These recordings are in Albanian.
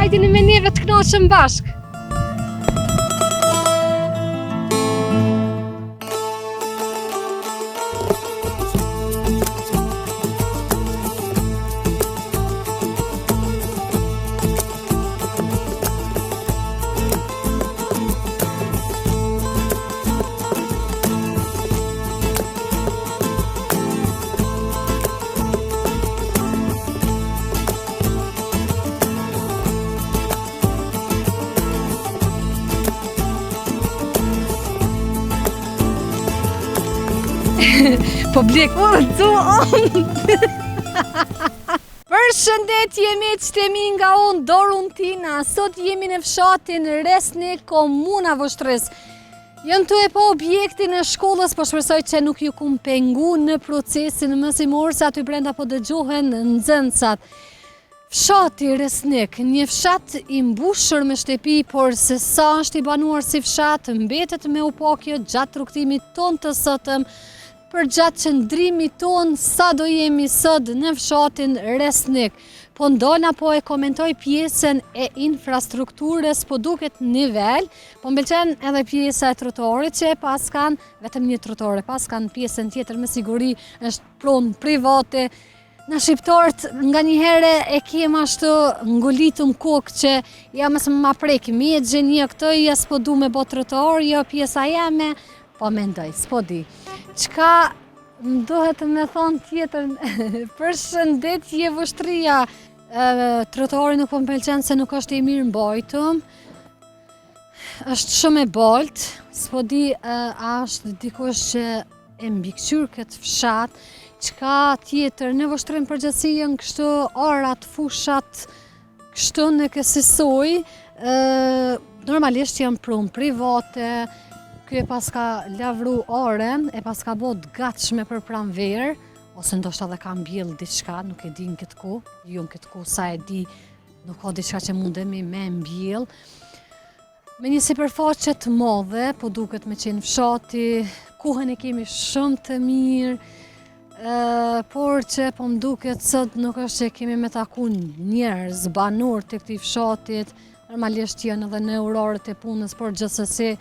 Hajdini me neve të knoqëm bashk. Po blek, Përshëndetje miqtemi nga unë Dorun Tina. Sot jemi në fshatin Resnik, komuna Voshtres. Jam të e po objektin e shkollës, po shpresoj që nuk ju kum pengu në procesin mësimor, se aty brenda po dëgjohen nxënësat. Fshati Resnik, një fshat i mbushur me shtëpi, por se sa është i banuar si fshat, mbetet me upakje gjatë rrugtimit ton të sotëm, për gjatë qëndrimit ton, sa do jemi sot në fshatin Resnik. Po ndona po e komentoj pjesën e infrastrukturës, po duket nivel, po mbëlqen edhe pjesa e trotuarit që e pas kanë, vetëm një trotuar e pas kanë, pjesën tjetër me siguri është pronë private. Në shqiptarët nga një herë e kem ashtu ngulitëm kokë që ja mësë më prek mjegje një këtë, ja s'po du me bo trotuar, jo pjesa jeme, po mendoj, s'po di. Qka më dohet me thonë tjetër, përshëndetje Voshtria, trotuari nuk po më pëlqen se nuk është i mirë mbajtur, është shumë e bolt, s'po di a është dikush që e mbikëqyr këtë fshat, qka tjetër në Voshtrim përgjithësi janë kështu arat, fushat, kështu në kësisoj, normalisht janë prunë private. Ky e pas ka lavru oren, e pas ka bod gatshme për pranverë, ose ndoshta dhe ka mbjell diçka, nuk e di në këtë ku, ju në këtë ku sa e di, nuk ka diçka që mundemi me mbjell. Me një sipërfaqe të madhe, po duket me qenë fshati, kuhen e kemi shumë të mirë, por që po më duket sot nuk është që kemi me taku njerëz, banor të këtij fshatit, normalisht janë edhe në orarët e punës, por gjithsesi,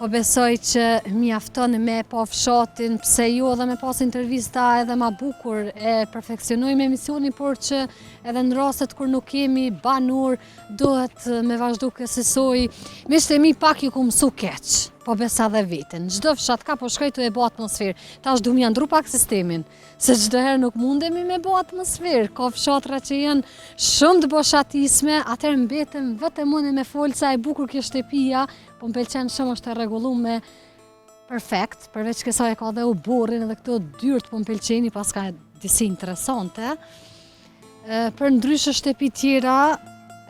po besoj që mjafton me po fshatin, pse jo edhe me pas intervista edhe ma bukur e perfeksionojmë emisionin, por që edhe në rastet kur nuk kemi banur, duhet me vazhdu kësisoj. Miqtemi pak ju ku mësu keq, po besa dhe vitin. Çdo fshat ka po shkoj të e bo atmosferë. Tash du m'ja ndru pak sistemin, se çdo herë nuk mundemi me bo atmosferë. Ka fshatra që janë shumë të boshatisme, atëherë mbetëm vetëm unë me folë sa e bukur kjo shtëpia, po më pëlqen shumë është e rregullume perfekt, përveç kësaj ka dhe u burrin edhe këto dyrt po më pëlqeni, pas ka disi interesante. Për ndryshë shtëpi tjera,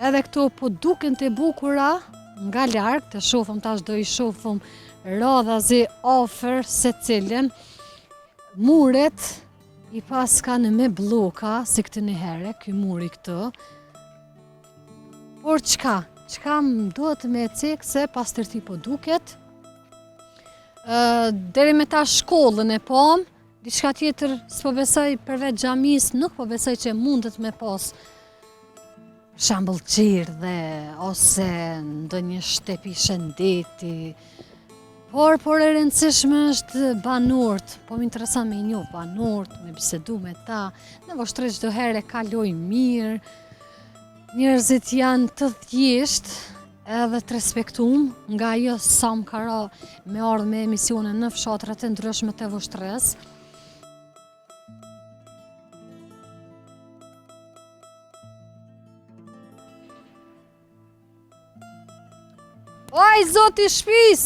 edhe këto po duken të bukura nga larg, të shohëm tash do i shohëm radhazi ofër se cilën. Muret i pas kanë me bloka, si këtë një herë, ky muri këtu. Por çka më duhet me cek se pas tërti po duket. Deri me ta shkollën e pom, diçka tjetër s'po besoj përveç xhamis, nuk po besoj që mundet me pas shembull qerdhe, ose ndonjë shtëpi shëndeti. Por e rëndësishme është banorët, po më intereson me njoh banorët, me bisedu me ta. Në Voshtri çdo herë kaloj mirë. Njerëzit janë të thjeshtë edhe të respektuar, nga ajo sa më ka ra me ardhë me emisione në fshatrat e ndryshme të Voshtres. Oj, zoti shpis!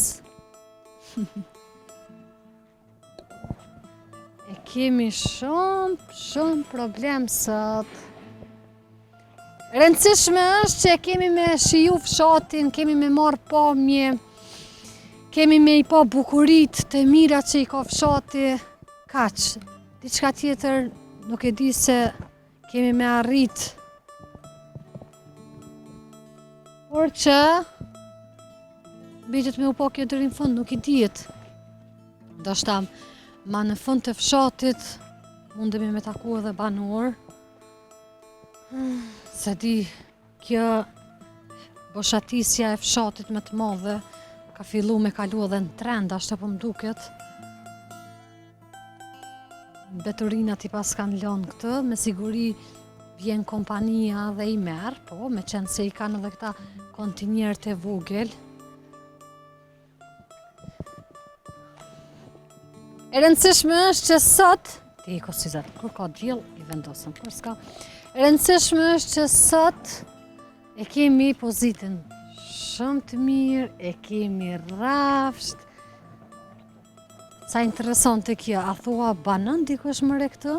E kemi shumë problem sot. Rëndësishme është që kemi me shiju fshatin, kemi me marrë pamje, kemi me i pa bukurit të mira që i ka fshati, kaq. Diçka tjetër nuk e di se kemi me arrit. Por që mbetet me u pa kjo deri në fund, nuk i dihet. Ndoshta ma në fund të fshatit mundemi me taku edhe banor. Se di, kjo boshatisja e fshatit më të madhe ka fillu me kalu edhe në trend, ashtu po m'duket. Beturinat i pas kanë lënë këtë, me siguri vjen kompania dhe i merr, po, me qenë se i kanë edhe këta kontinjerët e vogël. E rëndësishme është që sot, ti i kosizat, kur ka diell i vendosëm, kur s'ka. E rëndësishme është që sot e kemi pozitën shumë të mirë, e kemi rafsht. Sa interesante kjo, a thua banon dikush mëre këtë?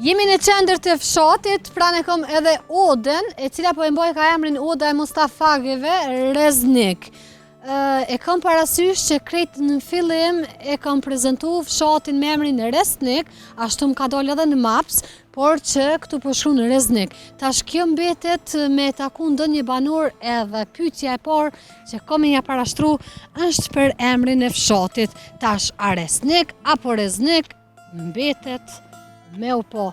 Jemi në qendër të fshatit, pra ne kom edhe Oden, e cila po e mboj ka emrin Oda e Mustafageve, Reznik. E kam parasysh që krejt në fillim e kam prezentu fshatin me emrin Reznik, ashtu më ka dollë edhe në maps, por që këtu po shkruan Reznik. Tash kjo mbetet me taku ndonjë banor edhe pyetja e parë që kam ja parashtru është për emrin e fshatit. Tash a Reznik apo Reznik mbetet me u po.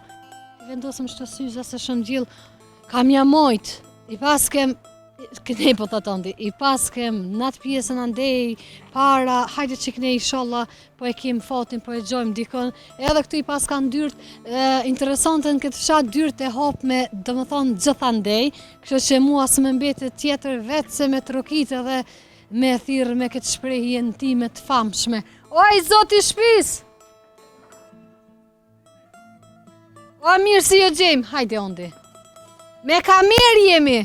I vendosëm shtë syza se shumë gjillë, kam ja mojt, i paskem, kënej po të tondi, i paskem në atë pjesën andej, para, hajde që kënej inshallah, po e kem fatin, po e gjojmë dikon, edhe këtu i pas kanë dyrt, interesante në këtë fshat dyrt e hap me, do më thonë, gjithë andej, kështë që mua së më mbetet tjetër vetë se me trokit edhe me thirë me këtë shprehje në ti me të famshme. Oj, zoti shpis! O, mirë si jo gjejmë, hajde ondi. Me kamer jemi.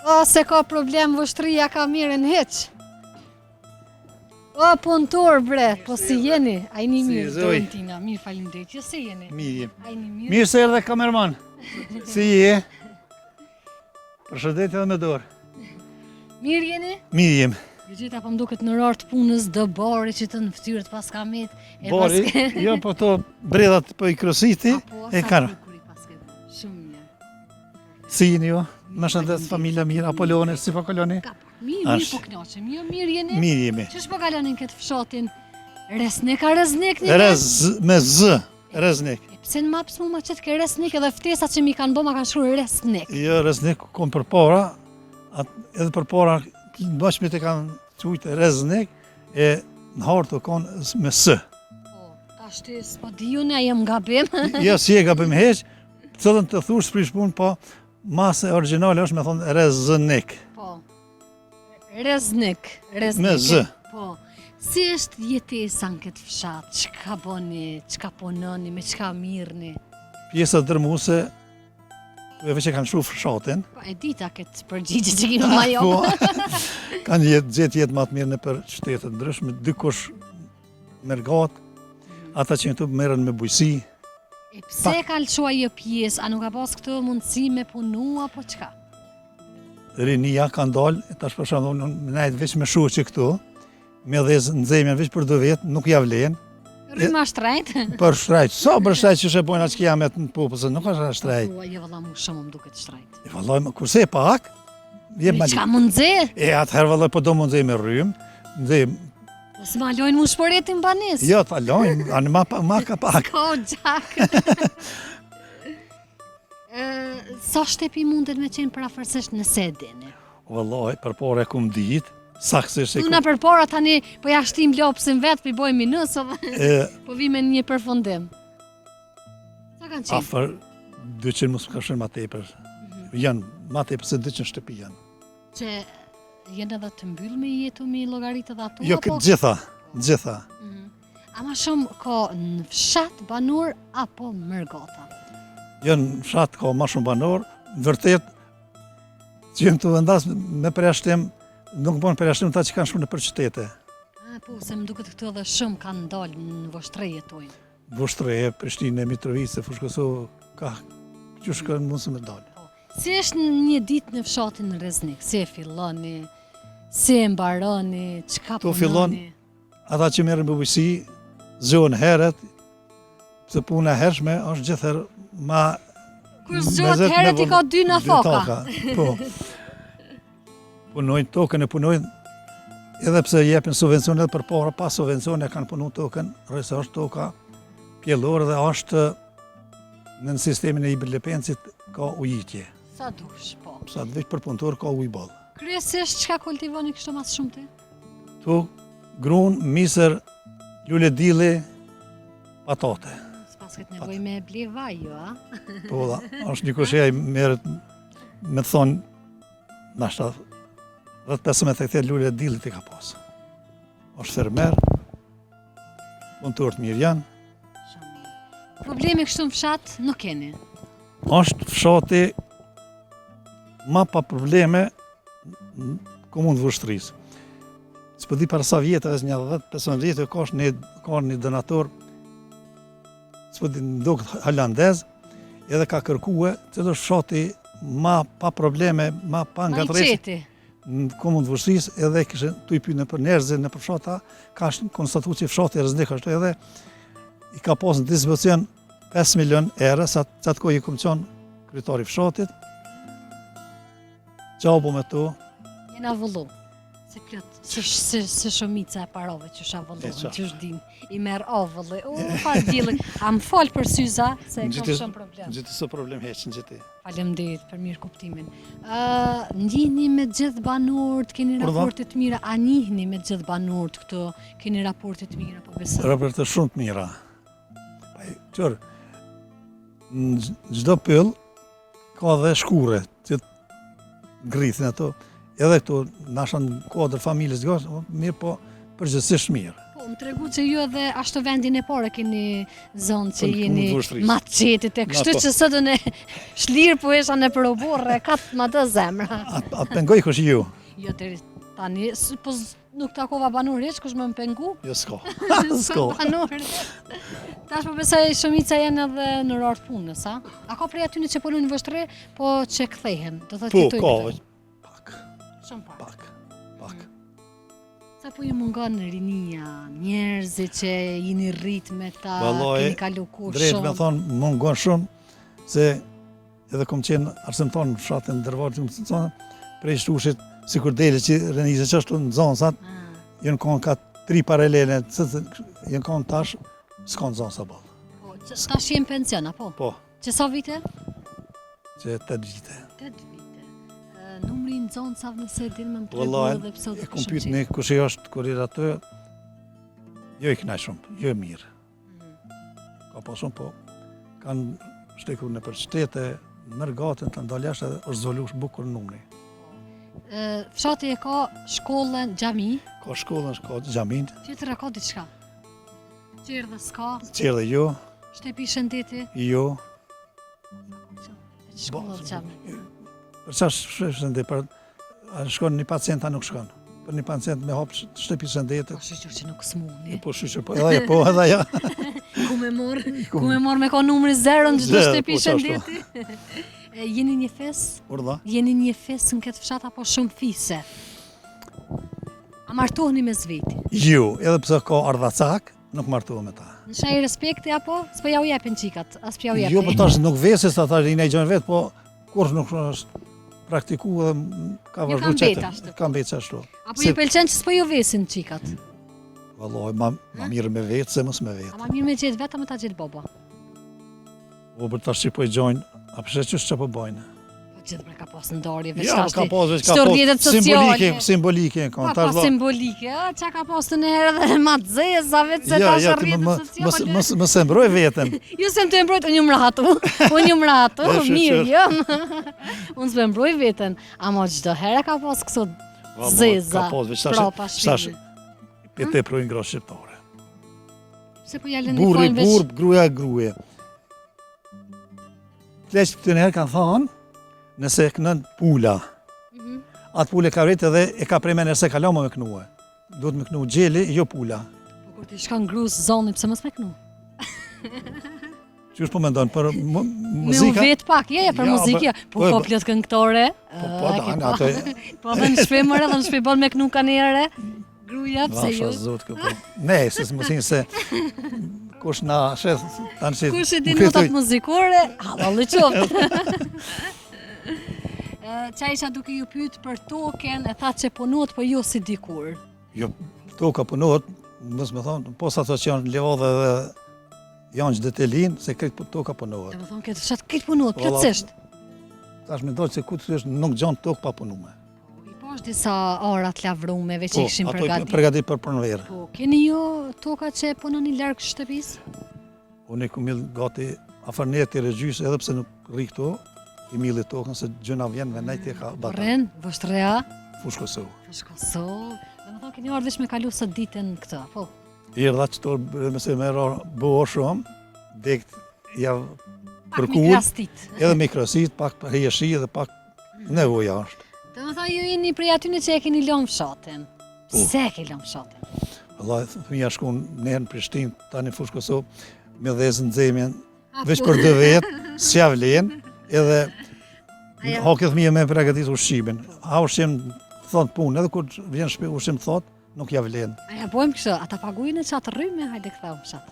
O, se ka problem vështria kamerën heq. O, punëtor bre, po si jeni? Ajni mirë, Dorentina, mirë falimderit. Jo si jeni? Mirë. Ajni mirë. Mirë se erdhe kamerman. Si je? Përshëndetje edhe me dorë. Mirë jeni? Mirë jem. Gjitha po mduket në orar të punës dë bari që të në ftyrët pas kamet. Bari, jo po to bredhat po i krositi, e kanë. Shumë mirë. Si jeni jo? Më shëndet familja mirë, Apollone, si po kaloni? Mirë po knaqem, jo mirë jeni? Mirë jemi. Qësh po kalonin këtë fshatin? Reznik a Reznik një? Me Z, Reznik. Pse në maps mu ma qëtë ke Reznik edhe ftesat që mi kanë bo ma kanë shkru Reznik? Jo, Reznik kom për para, edhe për para bashmit e kanë qujtë Reznik, e në hartë të konë me S. Po, ta shti s'po diju ne, jem gabim. Jo, si e gabim heq, cëllën të thush s'prish pun, po masë originale është me thonë Reznik. Po, Reznik. Me Z. Po, si është jetesa në këtë fshat, qka boni, qka punoni, me qka mirëni? Pjesa dërmuse, veç e kanë shru fshatin. Po, e dita këtë përgjigje që kime ma jo. Kanë gjetë jetë matë mirë në për qytetet ndryshme, dikush mergat, ata që këtu merren me bujësi. E pse ka lëshua jo pjesë, a nuk ka pas këtë mundësi me punu, apo qka? Rinia kanë dalë, tash për shembull, unë najtë veç me shuqi këtu, me dhezë në zemja veç për 2 vetë, nuk ja vlen. Rrima shtrajt? Për shtrajt, sa për shtrajt që shepojnë atë që kiamet në popëse, nuk është shtrajt. Po, je valla mu shumë më duket shtrajt. E vallaj, kurse e pak, Qka mundze? E atëherë vallaj, po do mundze me rrymë, S'ma lojnë mu shporetin banis? Jo, ta lojnë, anë ma ka pak. Ko, gjak. Sa shtepi mundet me qenë përafërsisht nëse e dini? Vallaj, për pare e kum ditë, saksisht e kum... Tuna për para tani, po ja shtim lopsin vetë, po i bojmë minus, po vi me një përfundim. Sa kanë qenë? Afer 200 mos ka shërë ma tepër. Janë ma tepër se 200 shtëpi janë. Që jenë edhe të mbyllë me jetu me logaritë dhe ato? Jo, këtë gjitha. A ma shumë ka në fshat banor apo mërgata? Jo, në fshat ka ma shumë banor, vërtet, që jem të vendas me përjashtim, nuk bon përjashtim ta që kanë shku në për qytete. Po, se më duket këtu edhe shumë kanë dalë në Voshtre jetojnë. Voshtre, Prishtinë, Mitrovice, Fushë Kosovë, ka që shkën mund se me dalë. Si është një ditë në fshatin në Reznik? Si e filloni? Si e mbaroni? Çka To punoni? fillon ata që merren me bujqësi, zgjohen herët, se puna e hershme është gjithherë ma Kur zgjohet herët i ka dy në foka. Po. Punojnë tokën e punojnë, edhe pse jepin subvencione edhe përpara, pas subvencione kanë punu tokën, rrëse është toka pjellore dhe është në sistemin e Iberlepencit ka ujitje. Sa dush, po. Sa të veç për punëtor ka ujë ballë. Kryesisht çka kultivoni kështu mas shumti? Tu grun, misër, lule dilli, patate. S'pas këtë nevojë me ble vaj, jo, a? Po da, është një kushej merret me të thonë, nashta 10-15 hektar lule dillit i ka pas. Është fermer, punëtor të mirë janë. Probleme kështu në fshat nuk keni. Është fshati ma pa probleme në komunë Vushtrisë. S'po di para sa vjetëve, një 10-15 vjetë, ka një donator, s'po di ndokët holandez, edhe ka kërkue, cilë është fshati ma pa probleme, ma pa nga të qeti. në komunë Vushtrisë, edhe kishë tu i pyne për njerëzë në për fshata, ka konstatu që fshati e rëznik është edhe, i ka pas në dispozicion 5 milion euro, sa atë kohë i kom qenë kryetari fshatit. Qabu me to. Jena vëllu. Se plot, se shumica e parove që shë avëllu, që është din, i merë avëllë. Pa djilë, a më falë për syza, se e kam shumë problem. Në gjithë së problem heqë në gjithë. Faleminderit për mirë kuptimin. Ndihni me gjithë banorët, keni raporte të mira, a njihni me gjithë banorët këto, keni raporte të mira, po besoj? Raporte shumë të mira. Qërë, në gjdo pëll, ka dhe shkure, që ngrithin ato, edhe këto nasha në kodër familjes të mirë, po përgjithsisht mirë. Po, më tregu që ju edhe ashtu vendin e pare keni zonë që Po, jeni në Vushtrisë. matçetit e kështu që së në shlirë po esha në përoborë, katë ma të zemra. Atë pengoj kush ju? Jo, deri tani, po nuk takova banor heq, kush më pengu? Jo, s'ka. S'ka banor. Tash po besoj shumica janë edhe në orar të punës, a? A ka prej aty që punojnë në Voshtre, po që kthehen, do thotë Po, jetojnë. ka, pak, Shumë pak. pak. Sa po ju mungon rinia, njerëzit që jeni rrit me ta, Vallai, keni kalu kohë Drejt me shumë. thonë, mungon shumë, se edhe kom qenë arsimtar në fshatin Dërvarë, që më të thonë, prej shtushit, si kur dele që renizë që ashtu në zonësat, jenë konë ka 3 paralele, jenë konë tash, s'konë zonë sa balë. Po, tash jem pension, apo? Po, Që sa vite? që 8 vite. 8 vite. Numri në zonë sa nëse din më më tregu Vallai, edhe pse e kom pyet një kush e është kurir atë, jo i knaj shumë, jo e mirë. Ka pas shumë, po, kanë shtekur në për qytete, mërë gatën të ndaljash edhe është zolush bukur numri. Fshati e ka shkollën, xhami, Ka shkollën, ka xhamin, tjetër e ka diçka. Qerdhe s'ka, qërë dhe jo, shtepi shëndeti, jo. shkolla xhami. Për qa shëndet, për a shkon një pacient, a nuk shkon. Për një pacient me hapë shtepi shëndetit, Po shqyqyr që nuk s'muni. po shqyqyr, po edhe ja, po edhe ja. Ku me mor me ka numri 0 në gjithë Zero, shtepi po, qashtu. shëndeti. Jeni një fes? Urdha? Jeni një fes në këtë fshat apo shumë fise? A martohni me zveti? Jo, edhe pse ka ardhacak, nuk martohem me ta. Në shaj respekti apo? S'po ja u jepin qikat, as pja u jepin. Jo, po tash nuk vesis ata i ne gjën vet, po kur nuk është praktikuar dhe ka Ju vazhdu kam qëtë. bet ashtu. Kam bet ashtu. Apo ju pëlqen që s'po ju vesin qikat? Vallai, ma mirë me vetë se mos me vetë. A ma mirë me gjithë vetë, a me ta gjithë boba? O për tash që po i gjojnë, a përse që po bojnë? Po gjithë bre ka pas ndarje, veç Ja, tashti. ka pas, veç ka shtor pas, rrjetet sociale. simbolike, Pa tash pa simbolike, qa ka pas të në herë dhe ma të zeza, vetë se tash rrjetet sociale. Mos e mbroj veten. Ju se më të mbrojt, unë ju mratu, unë ju mratu, mirë, jo. Unë s'me mbroj veten, ama çdo herë ka pas këso zeza, Ka pas, veç prapa tash shpime. pete projnë gros shqiptare. Se po ja lënë Burri, nikojnë veç, burr, gruaja, gruaja. Pleq këtë njerë kanë thonë, nëse kënën pula, atë pule ka rritë edhe e ka prej mene se ka lama me knue. Duhet me knu gjeli, jo pula. Po kur ti shkon grus zoni, pse mos me knu? Qysh po mendon për Me u muzika? vet pak, je për Ja, muzikë. Po po, plot këngëtore. Po, dani, atë Po dhe në shpemër edhe në shpebon me knu kanere. Gruja, pse vasha ju? zot këpo. Ne, se s'mësin se kush na sheth tanë si. Kush e din notat muzikore? Halli qoftë. Qa isha duke ju pyet për token, e tha që punohet, po jo si dikur. Jo, toka punohet, mos më thonë, posa ato që janë levadhe dhe janë që detelin, se këtë toka E punohet. më thonë, këtë fshat këtë punohet, Valla, plotësisht. Tash me dojtë se këtë është nuk gjanë tokë pa punume. I po është disa ora të lavrume, veç i këshim ato i përgatit. përgatit për pranverë. Po, keni jo toka që punoni larg shtëpisë? Unë i ku mill gati afërnet i regjys, edhe pse nuk rri këto, i milli tokën se gjëna vjen me nejt e ka bata. Ren, Vështrea, Fush Kosovë. Kosovë. Dhe më thonë, keni ardhë veç me kalu së ditën këtë, po. Erdha që to, mëse me bëho shumë, dekt ja Pak mi përkull, krastit. edhe me krasit, pak për hejeshi dhe pak nevoja është. Dhe më thonë, ju jeni prej atyne që e keni lëmë fshatin. Po. Pse e ke lëmë fshatin? Allah, fëmija shkon njerë në Prishtinë, tani Fush Kosovë, me dhezën zemjen, A, veç po. për 2 vetë, s'ja vlen, edhe Aja. hake fëmija me pregatit ushqimin. Ha ushqim thot punë, edhe kur vjen shpe ushqim thot, nuk ja vlen. A ja bojmë kështë, ata pagujnë e qatë rrymë, hajde këthau fshat.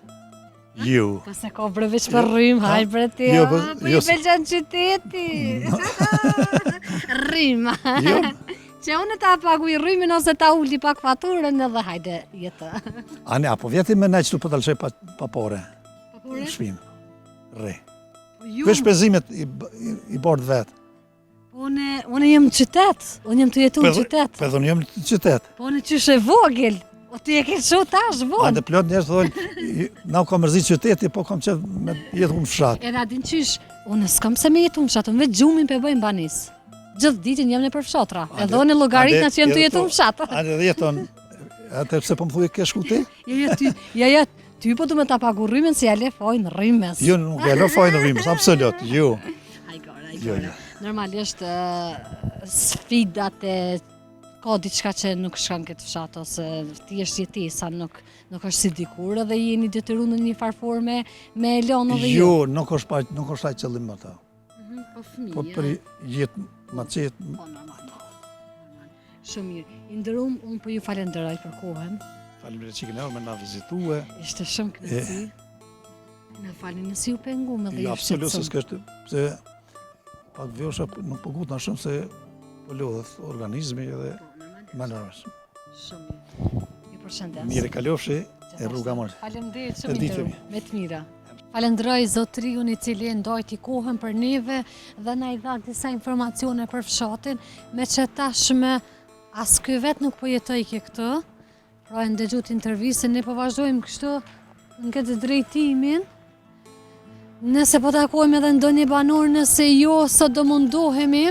Ju. Po se ka bre veç për rrymë, Ha? hajde bre ti, Jo, po po, i jo, pëlqen qyteti. Rrymë. Jo. Që unë ta paguj rrymin ose ta ulli pak faturën edhe hajde jetë. Ane, apo vjeti me ne që tu po talëshej pa pore, Papure? shpinë. Re. Po ju, Veç shpenzimet i bardh vetë. unë jem në qytet, unë jem të jetu në qytet. Pedhon jam në qytet. Po unë qysh e vogël, o ti e ke shu tash vonë. Ande plot njerëz thonë, na u ka mërzit qyteti, po kam qef me jetu në fshat. Edhe adin qysh, unë s'kam se me jetu në fshat, unë vetë gjumin pe bëjmë banis. Gjithë ditën jem në për fshatra, edhe unë logaritna që jem të jetu në fshat. Ande dhe jeton, atë pse po më thuj ke shku ti? Ja, ty po du me ta pagu rrymen si ja le fojnë rrymes. Jo, nuk e lo fajnë rrimës, absolut, jo. Jo, jo. Normalisht sfidat e ka diçka që nuk shkan këtë fshat ose ti është jetesa, nuk është si dikur edhe jeni detyruar në një farforme me elon edhe Jo, nuk është ai qëllim më ta. Po fëmijë. Po për jetë ma qetë, Po normal. Shumë mirë. I ndërum, unë po ju falenderoj për kohën. faleminderit që keni ardhur me na vizitue. Ishte shumë kënaqësi. Na falni nëse ju penguam edhe Jo, ju absolut se shqetësum. s'kështë, pse pak vjosha nuk po gutna shumë se po lodhet organizmi edhe më nërës. Shumë mirë. Ju përshëndes. Mire kalofshi e rruga marë. Faleminderit E shumë ditë i mi. me të mira. Falenderoj zotriun i cili e ndajti kohën për neve dhe na i dha disa informacione për fshatin, me që tashme as ky vet nuk po jetoj ke këtë. Pra e ndëgjut intervjisën, ne po vazhdojmë kështu në këtë drejtimin. Nëse po takojmë edhe ndonjë banor, nëse jo, sot do mundohemi,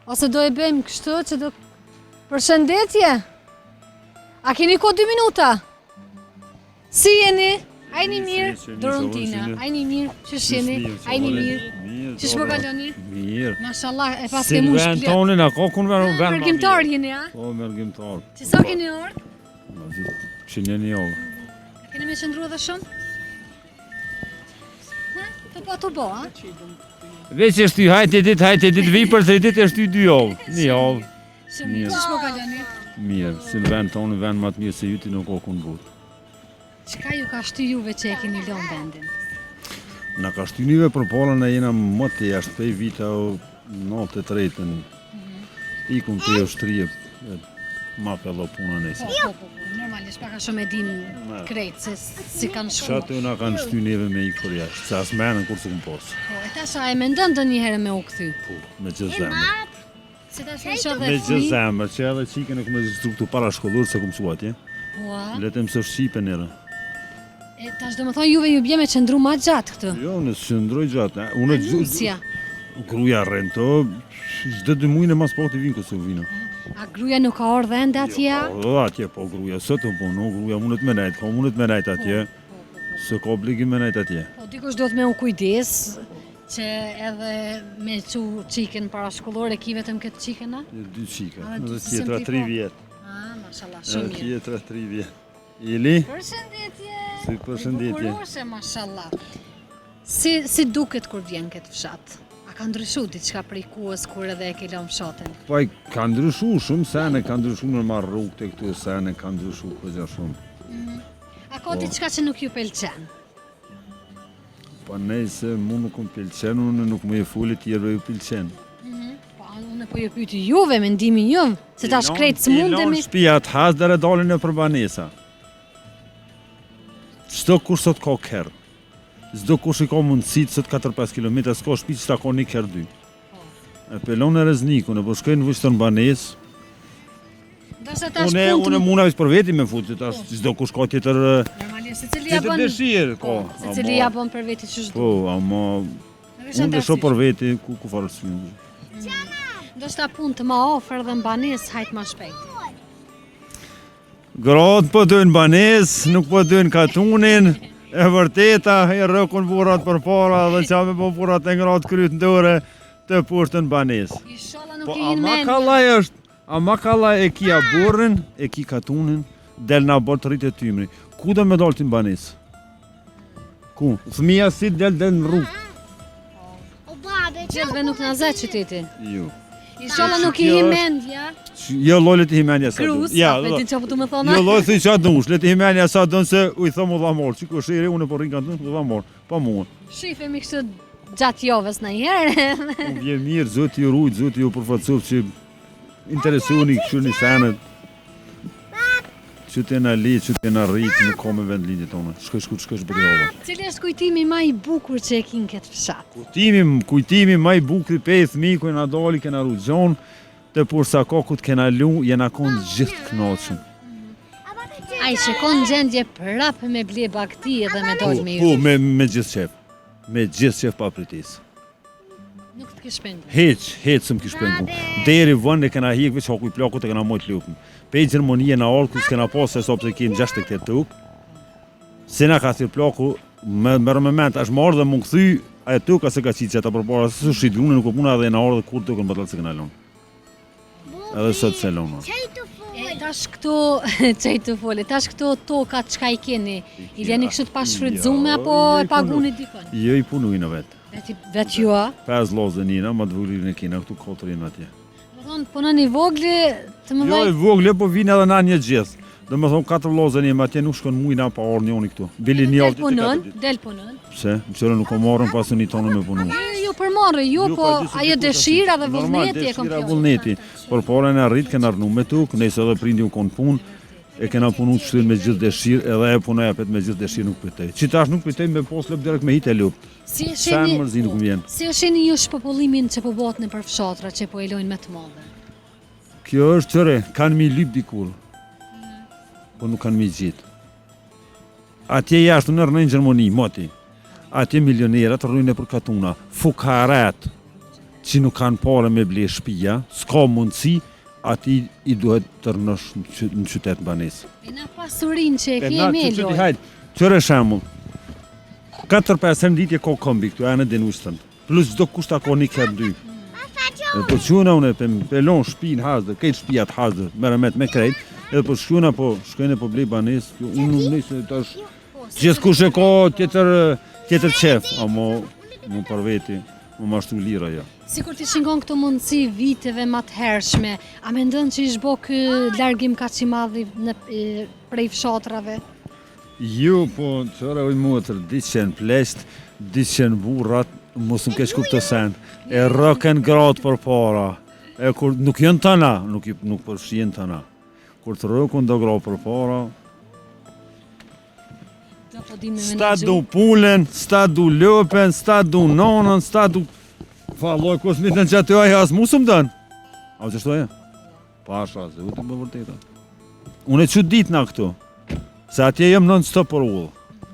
ose do e bëjmë kështu që do... Përshëndetje! A keni ko 2 minuta? Si jeni? Ajni mirë, Dorontina. Ajni mirë, qësh jeni? Ajni mirë. Qësh më kaloni? Mirë. Mashallah, e pas Si ke në mush vend plot. tonin, a ka kun vend ma Mërgjimtar mirë. jeni, a? Po, mërgjimtar. Që sa keni orë? Që një një ovë. Keni me qëndru edhe shumë? Ha? Të bo, a? Veç është ty hajtë e ditë vi për 3 ditë është ty 2 ovë. Një ovë. Shumë Mirë. mirë. Qësh më kaloni? Mirë. Si në vend tonin, vend ma të mirë se jyti nuk ka kun butë. Qëka ju ka shty juve që e keni lënë vendin? Në ka shtynive për polën e jena më të jashtë pej vita o 93-ën. Ikun të e shtrije, ma pello puna nëjse. Po, normalisht paka shumë e din krejt, se si kanë shku. Qatë na kanë shtynive me ikë për jashtë, se as menën kur se kun posë. Po, e tasha e mendon do një herë me u këthy. Po, me gjithë zemër. Se tash më shoh Me dhe gjithë fëmijë. zemër, që edhe qikën e këmë instruktu para shkollur se këmë suat, je? Po, a? Letem se shqipe njerë. E tash do më thonë juve ju bje me qëndru ma gjatë këtë. Jo, në qëndroj gjatë. Unë Anusja. gruja rento, çdo 2 muaj mas po të vinë kësu vino. A gruja nuk ka orë dhe ende atje? Po, atje po gruja, sot po, no gruja mundet me nejt, ka mundet me nejt atje. Se ka obligim me nejt atje. Po, dikush do të me u kujdes, Që edhe me që qiken parashkollore, ki vetëm këtë qikena? 2 qika, A, edhe dy tjetra senti 3 po. vjet. Mashallah, Edhe shumë mirë. tjetra 3 vjet. Ili? Përshëndetje! Si përshëndetje. Bukuroshe, mashallah. Si duket kur vjen këtë fshat? A ka ndryshu diçka prej kuës kur edhe e ke lënë fshatin? Po ai ka ndryshu shumë, sene ka ndryshu në marrë rrugë të këtu, sene ka ndryshu këgja shumë. A ka diçka që nuk ju pëlqen? Po nejse, mu nuk më pëlqen, unë nuk më e fulli tjerëve ju pëlqen. Po unë po ju pyeti juve, mendimin juv, se tash krejt s'mundemi. Ilon shtëpia të has dhe dalin në përbanesa. Çdo kush sot ka kerr. Çdo kush i ka mundësi sot 4-5 km, s'ka shtëpi që ta ka një kerr 2. E pelon e reznikun, e po shkojnë në vështën banesë. Ndoshta tash Unë muna veç për veti me futë, tash çdo kush ka tjetër normalisht secili ja bën. dëshirë, Po, secili ja bën për veti ç'është. Po, ama unë dësho për veti ku farë s'filmë. Ndoshta punë të ma ofër dhe mbanesë hajt ma shpejt. Gratë po dojnë banesë, nuk po dojnë katunin, e vërteta, e rëkun burrat për para dhe qa me po burrat e ngratë kryt në dore të pushtën banesë. Inshallah nuk Po i hinë ama mend. kallaj është, ama kallaj e kia burrin, e ki katunin, del na bërë të rritë e tymri. Ku do me dalë ti në banesë? Ku? Fëmija si del në rrugë. Gjithve nuk na zë qyteti. Jo. Inshallah nuk i Kjo hinë është- mend, ja. Jo lojle të himenja sa Krus, do. Ja, apo ti çfarë do të më thonë? jo lojle të qa dush, le të himenja sa do se u i thëmë u dhamor, që ku shiri, unë po rinë kanë u dhamor, pa mua. Shifemi kështu gjatë javës në herë. Unë vjen mirë, zoti ju rujt, zoti ju përfaqësof që interesuni kështu një senet. Që të na li, që të na rritë, nuk ka me vend lindit tonë. Shkësh brjova. Cili është kujtimi më i bukur që e kin këtë fshat? Kujtimi më i bukur pe fëmijë ku na doli kena rugjon, të por sa kokut kena lu, jena konë gjithë të kënaqshëm. Ai shikon gjendje prap me ble bakti edhe me dol me Po, ju. me gjithë qef. Me gjithë qef pa pritis. Nuk të kish pendur. Heq së më kish pengu. Deri vënd e kena hik, veç haku i plakut e kena mojt lupën. Pe Gjermoni na orë, kus kena pas e sopë se kinë 68 tuk. Se na ka thirë plaku, me moment, është marrë dhe më këthy, aje tuk ase ka qitë që ta përpara, se su shqit lunë, nuk o puna dhe na orë dhe kur tukën batalë se kena lonë. Edhe sot se lonë. E tash këtu çaj të fole, tash këtu tokat çka i keni? I vjeni kështu të pashfrytzume Jo, apo jo, e i paguni dikon? Jo i punujnë vetë. Vet ju a? 5 lozë njëna, ma të vullirin e kina, këtu 4 jenë atje. Do thonë punoni vogli të më Jo vaj. e vogle, po vinë edhe na një gjithë. Do me thonë 4 lozë njëma atje nuk shkon mujna pa orë njoni këtu. Bili një Del avë punon, del punon. Pse? Më qërë nuk o marrën pasu një tonë me punu. Ju përmarrë ju, po ajo dëshira dhe vullneti e kom Dëshira fjallë. vullneti. Por pora në arrit, kena rnu me tuk, nëjse edhe prindi u konë punë, e kena punu të shtynë me gjithë dëshirë, edhe e punoj apet me gjithë dëshirë nuk pëtej. Qitash nuk pëtej me pos lëp direkt me hit e lup. Si e Sa në sheni, mërzi nuk më vjen. si e sheni ju shpopullimin që po bëhet në për fshatra, që po e lojnë me të madhe? Kjo është qëre, kanë mi lyp dikur, po nuk kanë mi gjitë. Atje jashtë në rënë në Gjermoni, moti. Atje milionerat rrujnë e për katuna, fukaret që nuk kanë pare me ble shpia, s'ka mundësi, ati i duhet të rënësh në qytet në banesë. E na pasurin që e kemi e lojnë. Hajde, qëre shemull, 4-5 ditje ka kombi këtu, e në denustën, plus çdo kushta ka një kërë 2. E po shkuna unë e pelon shpin hasdër, kejtë shpijat hasdër, merëmet me krejt, edhe po shkuna po shkojnë po blej banesë, unë nuk nëjse tash, gjithë kush e ka tjetër qef, amo mu për veti, mu mashtu lira ja. Sikur ti shikon këto mundësi viteve më të hershme, a mendon që ish bo ky largim kaq i madh prej fshatrave? Jo, po qëra oj motër, 200 plesht, 200 burrat, mos më keq kupto sen, e rëken gratë për para, e kur nuk jënë tëna, nuk përshien tëna, kur të rëkun do gratë për para, Do po di me sta du pulen, sta du lëpen, sta du nonën, sta du... Faloj, kus mitën që aty aja as musëm dënë. A që shtoje? Pasha, se u të më vërteta. Unë e që ditë na këtu, se atje jem non stop për ullë.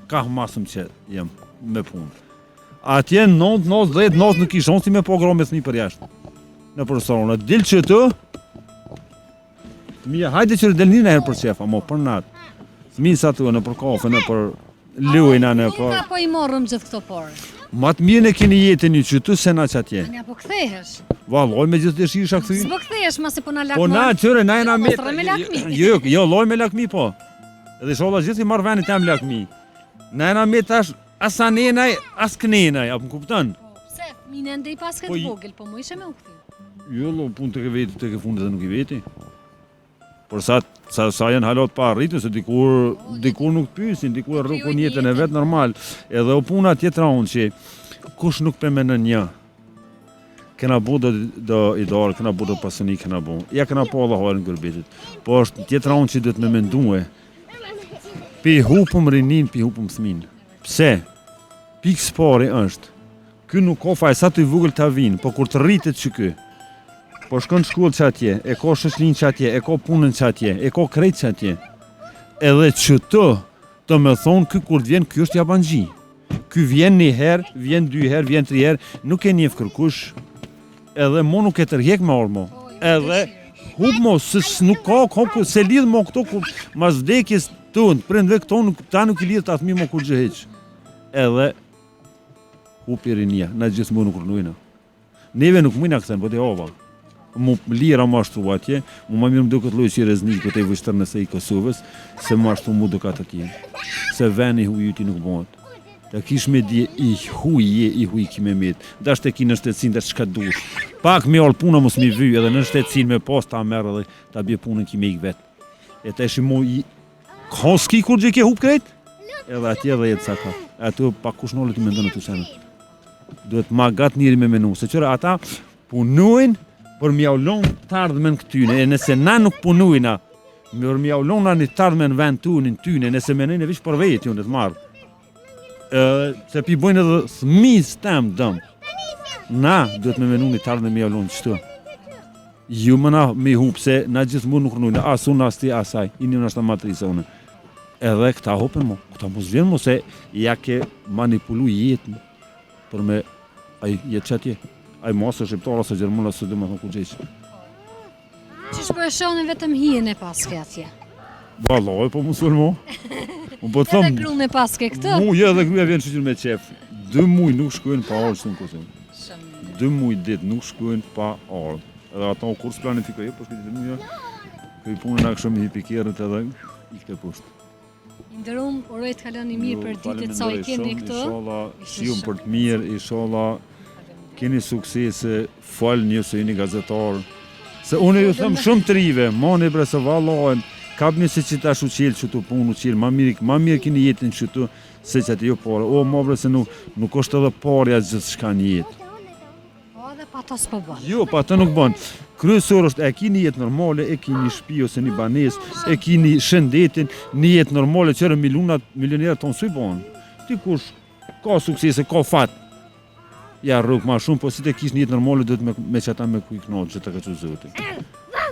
Ka masëm që jem me punë. Atje 9, 10, 10 nuk ishon si me po gra me thmi për jashtë. Në për restoranë, dilë që të, mija, hajde që del një herë për qef, amo për natë. Thmi sa të në për kafe, në për lujna, në për... Ka po i morëm gjithë këto porë. Ma të mirën e keni jetën një qytu se na që atje. Anja po kthehesh. Valloj me gjithë të shirë këthy. S'po kthehesh masi po na lakmë. Po na qëre, na jena me... Mos me lakmi. Jo, loj me lakmi po. Edhe sholla gjithë i marrë venit tem lakmi. Na jena me tash as anenaj, as kënenaj, apo më kupton? Pse? Mine ndej pas Po këtë vogël, po më ishe me u kthi. Jo, punë të ke veti, të ke fundit dhe nuk i veti. Por sa janë halot pa arritur, se dikur nuk pyesin, dikur rrokon jetën e vet normal. Edhe o puna tjetra unë që kush nuk përmendon një. Kena bu do i dorë, kena bu do pasuni, kena bu. Ja kena po Allah halën gërbetit. Po është tjetra unë që duhet me mendue. Pi hupëm rinin, pi hupëm thmin. Pse? Pikë spari është. Ky nuk ka faj sa të i vogël ta vinë, po kur të rritet që ky. Po shkon shkollë që atje, e ka shoqërinë që atje, e ka punën që atje, e ka krejt që atje. Edhe që të me thonë, ky kur të vjen, ky është jabanxhi. Ky vjen një herë, vjen 2 herë, vjen 3 herë, nuk e njeh kërkush. Edhe mo nuk e tërhjek me ormo. Edhe hub mo, nuk ka, se lidh mo këto kur mas vdekjes tonë, prindve këto, ta nuk i lidh të atëmi mo kur gjë heq. Edhe hub i rinia, na gjithë mu nuk rënujna. Neve nuk mujna këthen, po të hova. Mu lira ma ashtu atje, mu ma mirë më duket lojë që i reznik këtë e vështër nëse i Kosovës, se ma ashtu mu duket atje. Se veni hujyti nuk bëhet. Ta kish me dje i huj kime met. Da shteki në shtetsin dhe shka dush. Pak me orë puna mos mi vy, edhe në shtetsin me pas ta merë dhe ta bje punën kime ik vetë. E ta ishi mu i koski kur gjë ke hup krejt? Edhe atje dhe jetë saka. Ato pa kush nollet i mendonë të senë. Duhet ma gatë njëri me menu. Se qëra ata punojnë për mjaullon të ardhmen këtyne, e nëse na nuk punujna, për mjaullon na një të ardhmen vend tyne, nëse menojnë e vishë për vejet ju në të marrë. Se pi bojnë edhe thmis tem dëm. Na duhet me menu një të ardhmen mjaullon qëtu. Ju më na me hup se na gjithë mund nuk rënujnë, as unë, as ti, asaj, i një nështë të matrisa unë. Edhe këta hopen mo, këta mos vjenë mo se ja ke manipulu jetën për me jetë që atje. Ai mos është shqiptar ose gjerman ose dhe më thonë ku gjeqë. Qish po e shonin vetëm hijen e paske atje? Valloj, po musul mo. Unë po të Edhe thëmë, gruën e paske këtë? mu ja dhe gruja vjenë shqyqyr me qef. 2 muj nuk shkojnë pa orë që të në Kosovë. 2 muj dit nuk shkojnë pa orë. Edhe ata kur së planifikoj, po shkojnë 2 muja, këj punën a këshëm i hipikjerët edhe i këtë pushtë. Ndërum, uroj të kaloni mirë për ditët sa i keni këtu. Inshallah, shium për të mirë, inshallah, keni suksese, falë një se jeni gazetarë. Se unë ju thëmë shumë të rive, mani bre se vallojnë, kap një se që ta shu qelë që të punë, ma mirë keni jetin që të, se që atë jo pare. O, ma bre se nuk është edhe parja gjithë shka një jetë. Po edhe pa ta s'po bënë. Jo, pa të nuk bënë. Kryesor është, e ki një jetë normale, e ki një shpi ose një banes, e ki një shëndetin, një jetë normale, qërë milionerët tonë së i bënë. Ti kush ka suksese, ka fatë. Ja rrug ma shumë, po si të kish një jetë normale, dhëtë me që ata me ku i knoqë që të ka që zotin.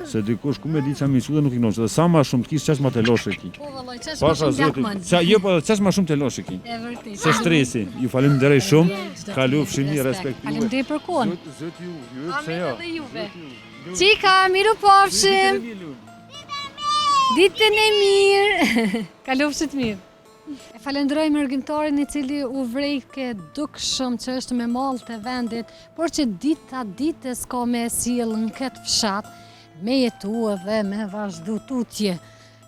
Se dikush ku me di që mi që dhe nuk i knoqë, dhe sa ma shumë të kish qash ma të loshe ki. Po vëlloj, qash ma shumë lakman. Jo, po qash ma shumë të loshe ki. E vërtit. Se stresi, ju falemnderej shumë, kalofshim një respektive. Falemderej për kohën. Zot ju, pse Amin jo. edhe juve. Qika, miru pofshim. Ditën e mirë. Kalofshit mirë. E falenderoj mërgjimtarin I cili u vrejke dukshëm që është me mall të vendit, por që dita ditës ka me sjell në këtë fshat, me jetu dhe me vazhdu tutje.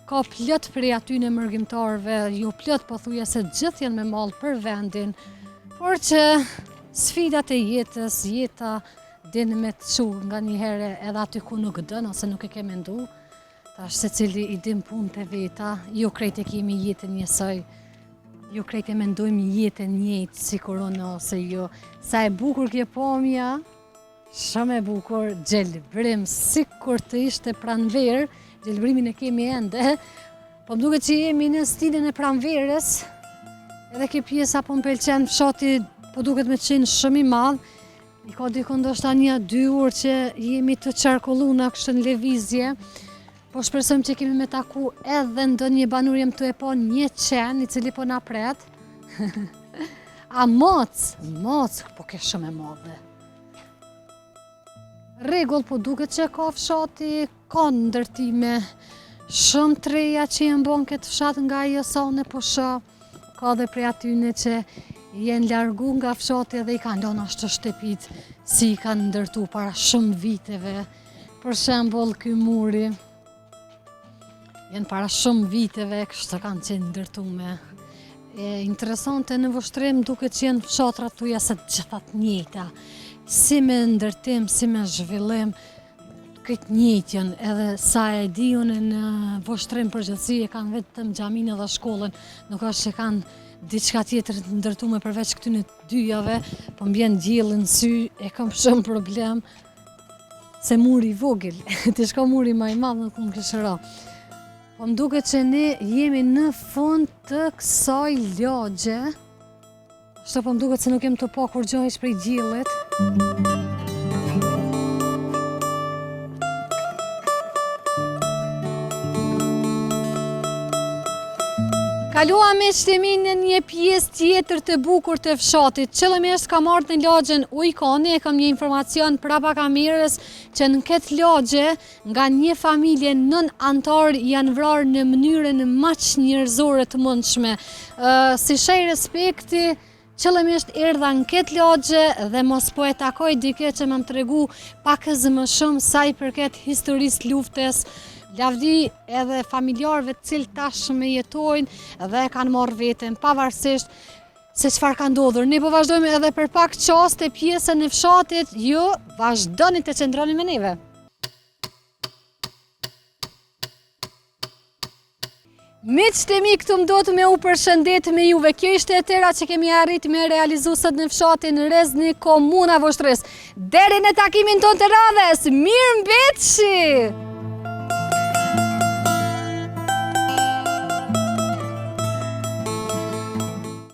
Ka plot prej aty në mërgjimtarve, ju plot po thuja se gjithë janë me mall për vendin, por që sfidat e jetës, jeta din me të çu nga një herë edhe aty ku nuk dën ose nuk e ke mendu. Tash se cili I dim punë të veta, ju krejt e kemi jetën njësoj, ju krejt e mendojmë jetën njëjtë si korona ose jo. Sa e bukur kje pomja, shumë e bukur, gjelbrim, si kur të ishte pranverë, gjelbrimin e kemi ende, po më duket që jemi në stilin e pranverës, edhe kjo pjesa po më pëlqen fshati, po duket me qenë shumë I madh, I ka dikon ndoshta 1-2 orë që jemi të qarkulluna kështë në lëvizje, po shpresojmë që kemi me taku edhe ndonjë banor jem të e po një qenë I cili po na pret. A moc, po ke shumë e madhe. Rregull po duket që ka fshati, ka ndërtime, shumë të reja që jenë bon këtë fshat nga ajo sa unë po shoh, ka dhe prej atyne që jenë largu nga fshati dhe i kanë lënë ashtë shtëpit si i kanë ndërtu para shumë viteve. Për shembull, ky muri jenë para shumë viteve kështë kanë qenë ndërtume. Interesante në Voshtrim duket që jenë fshatrat tuja se gjithat njëjta. Si me ndërtim, si me zhvillim, këtë njëjtjen, edhe sa e di unë në Voshtrim përgjithësi e kanë vetëm xhaminë dhe shkollën, nuk është që kanë diçka tjetër të ndërtume përveç këtyne dyjave, po mbjen dielli në sy, e kam shumë problem se muri i vogël, të shko muri më i madh nuk më këshëro. Po më duket që ne jemi në fund të kësaj lagje, shto po më duket se nuk jem të pa kur gjoj prej diellit. Kaluam me shtemin në një pjesë tjetër të bukur të fshatit. Qëllimisht kam ardhur në lagjen Ujkani, kam një informacion prapa kamerës që në këtë lagje nga një familje 9 antar janë vrarë në mënyrën më që njerëzore të mundshme. Si shej respekti, qëllimisht erdha në këtë lagje dhe mos po e takoj dike që më tregu pak më shumë sa i përket historisë luftës. Lavdi edhe familjarëve të cilë tashmë jetojnë dhe kanë marrë veten pavarësisht se çfarë ka ndodhur. Ne po vazhdojmë edhe për pak çaste pjesën e fshatit, ju vazhdoni të qëndroni me neve. Miqtë e mi, këtu më do të me u përshëndet me juve. Kjo ishte e tëra që kemi arrit me realizu sot në fshatin Rezni, komuna Voshtris. Deri në takimin ton të radhes, mirë mbetëshi!